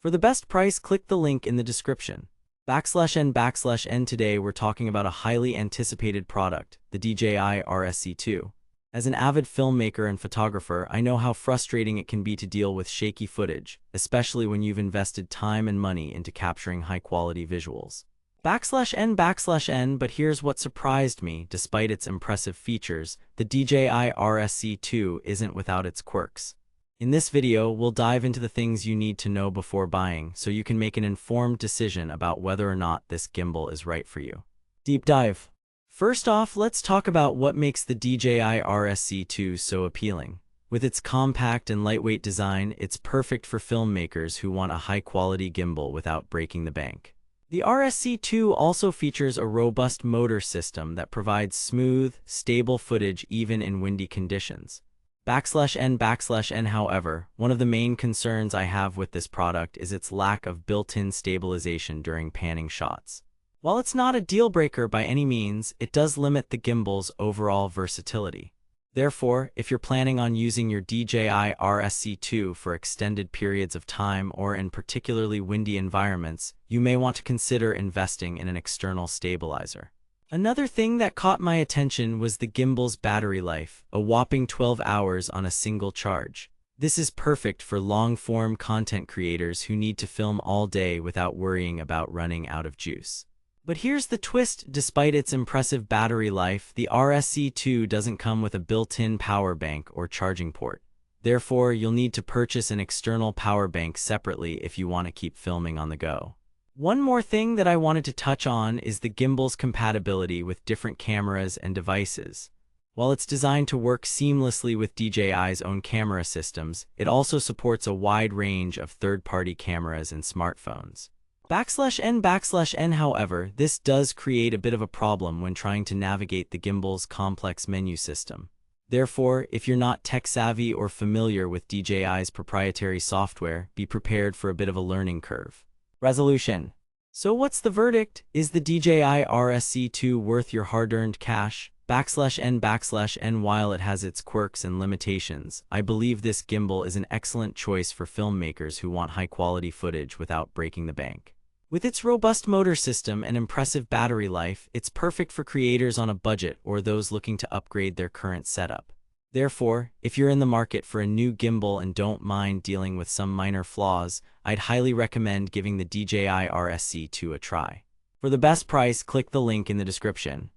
For the best price, click the link in the description. /n/n Today we're talking about a highly anticipated product, the DJI RSC2. As an avid filmmaker and photographer, I know how frustrating it can be to deal with shaky footage, especially when you've invested time and money into capturing high-quality visuals. /n/n But here's what surprised me. Despite its impressive features, the DJI RSC2 isn't without its quirks. In this video, we'll dive into the things you need to know before buying so you can make an informed decision about whether or not this gimbal is right for you. Deep dive. First off, let's talk about what makes the DJI RSC2 so appealing. With its compact and lightweight design, it's perfect for filmmakers who want a high-quality gimbal without breaking the bank. The RSC2 also features a robust motor system that provides smooth, stable footage even in windy conditions. /n/n However, one of the main concerns I have with this product is its lack of built-in stabilization during panning shots. While it's not a deal-breaker by any means, it does limit the gimbal's overall versatility. Therefore, if you're planning on using your DJI RSC2 for extended periods of time or in particularly windy environments, you may want to consider investing in an external stabilizer. Another thing that caught my attention was the gimbal's battery life, a whopping 12 hours on a single charge. This is perfect for long-form content creators who need to film all day without worrying about running out of juice. But here's the twist: despite its impressive battery life, the RSC2 doesn't come with a built-in power bank or charging port. Therefore, you'll need to purchase an external power bank separately if you want to keep filming on the go. One more thing that I wanted to touch on is the gimbal's compatibility with different cameras and devices. While it's designed to work seamlessly with DJI's own camera systems, it also supports a wide range of third-party cameras and smartphones. /n/n However, this does create a bit of a problem when trying to navigate the gimbal's complex menu system. Therefore, if you're not tech-savvy or familiar with DJI's proprietary software, be prepared for a bit of a learning curve. Resolution. So what's the verdict? Is the DJI RSC2 worth your hard-earned cash? /n/n While it has its quirks and limitations, I believe this gimbal is an excellent choice for filmmakers who want high-quality footage without breaking the bank. With its robust motor system and impressive battery life, it's perfect for creators on a budget or those looking to upgrade their current setup. Therefore, if you're in the market for a new gimbal and don't mind dealing with some minor flaws, I'd highly recommend giving the DJI RSC2 a try. For the best price, click the link in the description.